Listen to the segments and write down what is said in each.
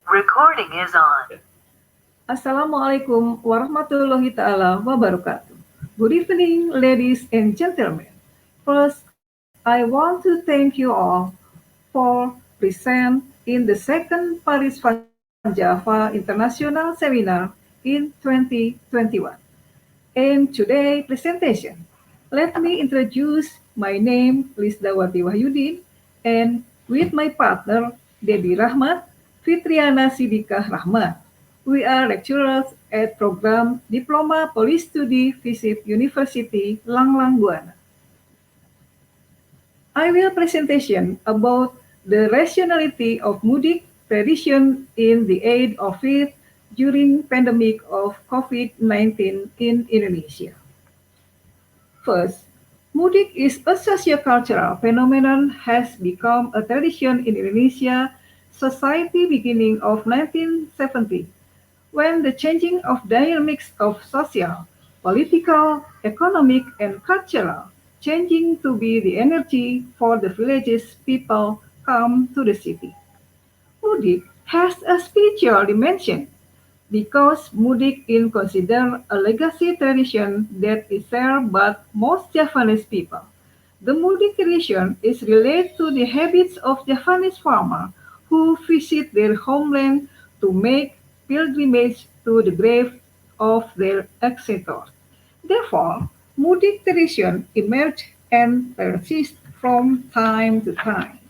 Recording is on. Assalamualaikum warahmatullahi ta'ala wabarakatuh. Good evening, ladies and gentlemen. First, I want to thank you all for present in the second Paris Van Java International Seminar in 2021. In today's presentation, let me introduce my name Lisdawati Wahjudin and with my partner Dedi Rahmat, Fitriana Sidikah Rahmat. We are lecturers at program Diploma Police Study FISIP University Langlang Buana. I will presentation about the rationality of Mudik tradition in the aid of it during pandemic of COVID-19 in Indonesia. First, Mudik is a sociocultural phenomenon has become a tradition in Indonesia society beginning of 1970 when the changing of dynamics of social, political, economic, and cultural changing to be the energy for the village's people come to the city. Mudik has a spiritual dimension because Mudik is considered a legacy tradition that is shared by most Javanese people. The Mudik tradition is related to the habits of Javanese farmers who visit their homeland to make pilgrimage to the grave of their ancestors. Therefore, Mudik tradition emerged and persists from time to time.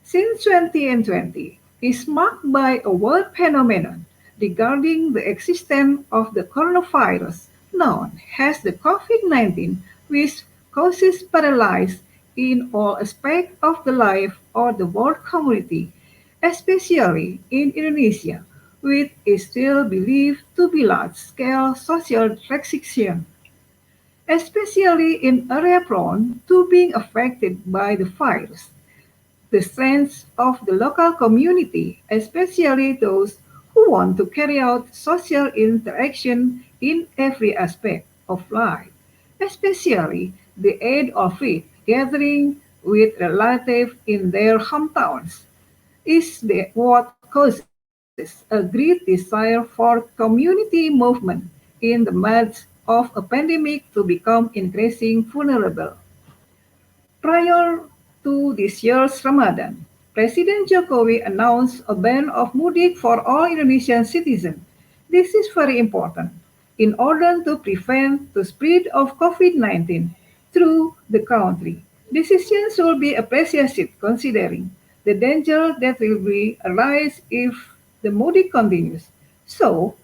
Since 2020 is marked by a world phenomenon regarding the existence of the coronavirus known as the COVID-19, which causes paralysis in all aspects of the life of the world community, especially in Indonesia, which is still believed to be large-scale social restriction, especially in areas prone to being affected by the virus. The strength of the local community, especially those who want to carry out social interaction in every aspect of life, especially the aid of it, gathering with relatives in their hometowns, is what causes a great desire for community movement in the midst of a pandemic to become increasingly vulnerable. Prior to this year's Ramadan, President Jokowi announced a ban of mudik for all Indonesian citizens. This is very important in order to prevent the spread of COVID-19 through the country. Decisions will be appreciated considering the danger that will be arise if the mudik continues. So,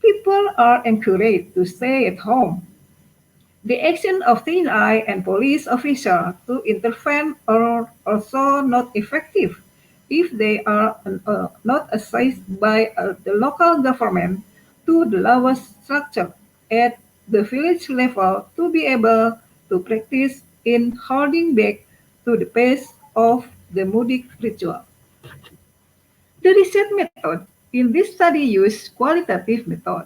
people are encouraged to stay at home. The action of TNI and police officers to intervene are also not effective if they are not assessed by the local government to the lowest structure at the village level to be able to practice in holding back to the pace of the Mudik ritual. The research method in this study uses qualitative method.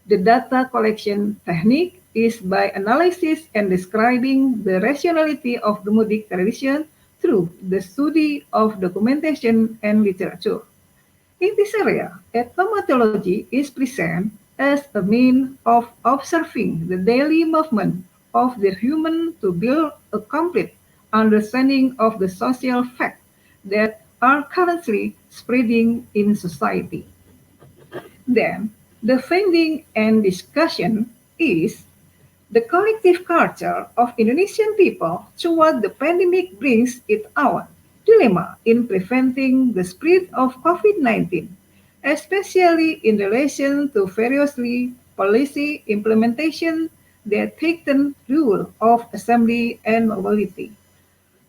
The data collection technique is by analysis and describing the rationality of the Mudik tradition through the study of documentation and literature. In this area, ethnomethodology is present as a means of observing the daily movement of the human to build a complete understanding of the social facts that are currently spreading in society. Then, the finding and discussion is the collective culture of Indonesian people toward the pandemic brings its own dilemma in preventing the spread of COVID-19, especially in relation to variously policy implementation that threaten rule of assembly and mobility.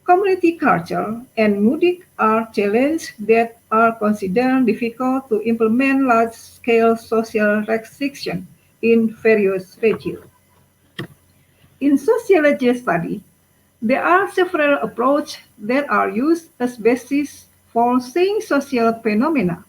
Community culture and Mudik are challenges that are considered difficult to implement large-scale social restriction in various regions. In sociology study, there are several approaches that are used as basis for seeing social phenomena.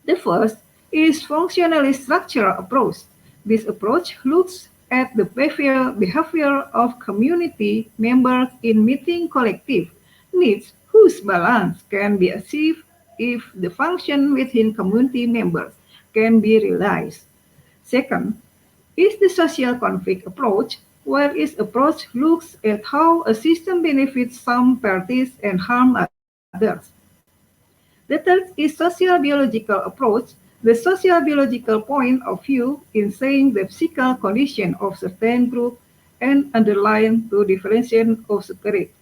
The first is functionally structural approach. This approach looks at the behavior of community members in meeting collective needs whose balance can be achieved if the function within community members can be realized. Second, is the social conflict approach, where its approach looks at how a system benefits some parties and harm others. The third is socio-biological approach, the socio-biological point of view in saying the physical condition of certain group and underlying to differentiation of spirit.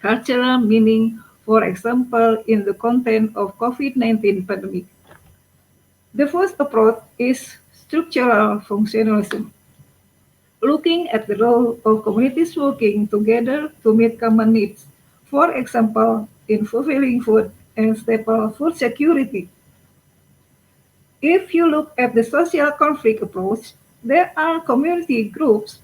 Cultural meaning, for example, in the content of COVID-19 pandemic. The first approach is structural functionalism, looking at the role of communities working together to meet common needs, for example, in fulfilling food and stable food security. If you look at the social conflict approach, there are community groups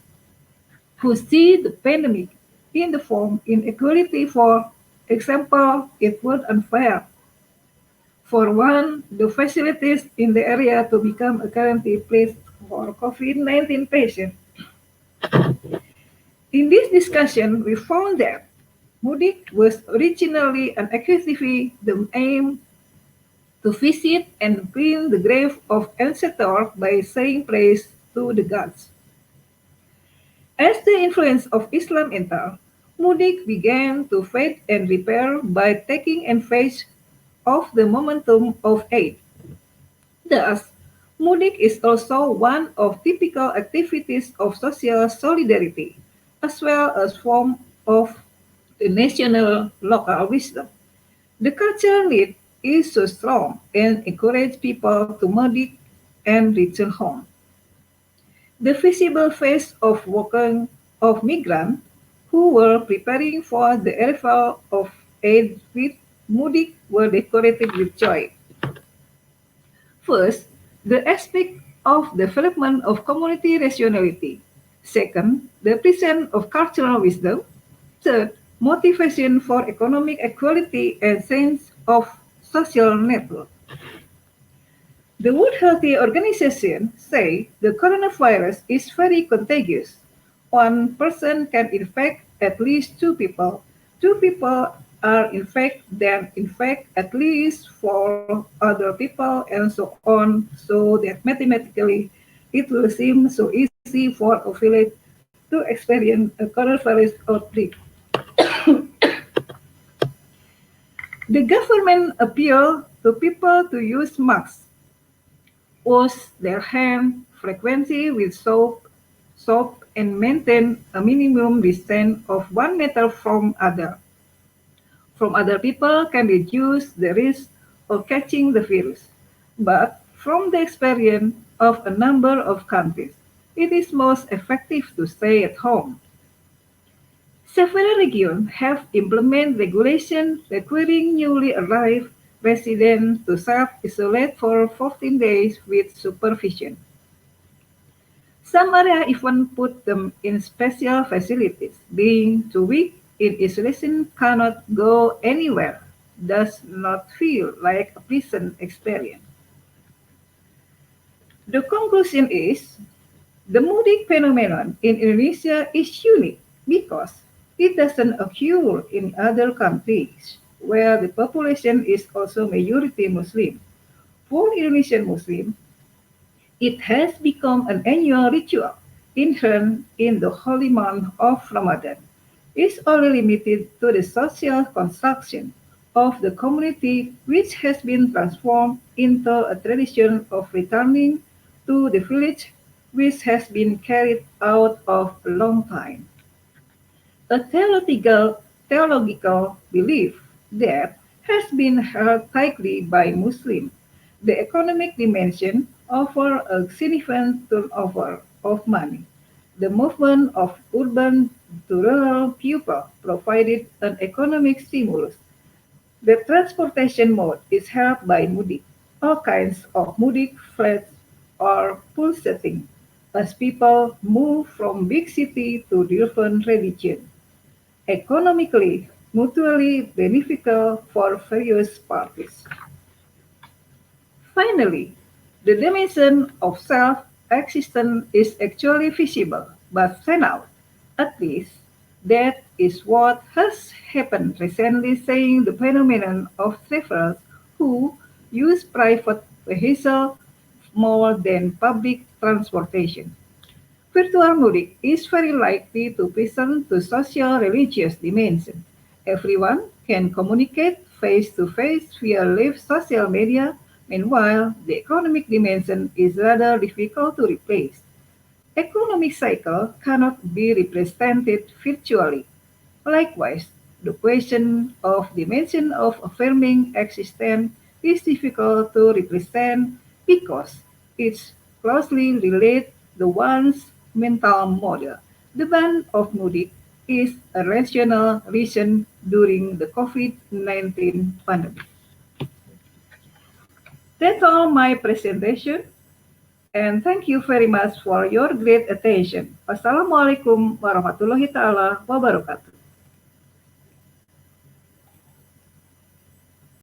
who see the pandemic in the form inequality, for example, it was unfair for one, the facilities in the area to become a quarantine place for COVID-19 patients. In this discussion, we found that Mudik was originally an activity that aimed to visit and clean the grave of ancestors by saying praise to the gods. As the influence of Islam entered, Mudik began to fade and repair by taking advantage of the momentum of aid. Thus, Mudik is also one of typical activities of social solidarity, as well as form of the national local wisdom. The cultural need is so strong and encourage people to mudik and return home. The visible face of working of migrants who were preparing for the arrival of aid with mudik were decorated with joy. First, the aspect of development of community rationality. Second, the presence of cultural wisdom. Third, motivation for economic equality and sense of social network. The World Health Organization say the coronavirus is very contagious. One person can infect at least two people. Two people are infected, then infect at least four other people, and so on, so that mathematically it will seem so easy for a village to experience a coronavirus outbreak. The government appealed to people to use masks, wash their hands frequently with soap, and maintain a minimum distance of 1 meter from other people can reduce the risk of catching the virus. But from the experience of a number of countries, it is most effective to stay at home. Several regions have implemented regulations requiring newly arrived residents to self-isolate for 14 days with supervision. Some areas even put them in special facilities. Being too weak in isolation cannot go anywhere, does not feel like a pleasant experience. The conclusion is the Mudik phenomenon in Indonesia is unique because it doesn't occur in other countries where the population is also majority Muslim. For Indonesian Muslims, it has become an annual ritual inherent in the holy month of Ramadan. It's only limited to the social construction of the community, which has been transformed into a tradition of returning to the village, which has been carried out of a long time. A theological belief that has been held tightly by Muslims. The economic dimension offers a significant turnover of money. The movement of urban to rural people provided an economic stimulus. The transportation mode is helped by Mudik. All kinds of Mudik flats are pulsating as people move from big city to different regions. Economically, mutually beneficial for various parties. Finally, the dimension of self-existence is actually visible, but stand out. At least, that is what has happened recently, saying the phenomenon of travelers who use private vehicle more than public transportation. Virtual mudik is very likely to present the social religious dimension. Everyone can communicate face to face via live social media. Meanwhile, the economic dimension is rather difficult to replace. Economic cycle cannot be represented virtually. Likewise, the question of dimension of affirming existence is difficult to represent because it's closely related to one's mental model. The ban of Mudik is a rational reason during the COVID-19 pandemic. That's all my presentation, and thank you very much for your great attention. Wassalamualaikum warahmatullahi taala wabarakatuh.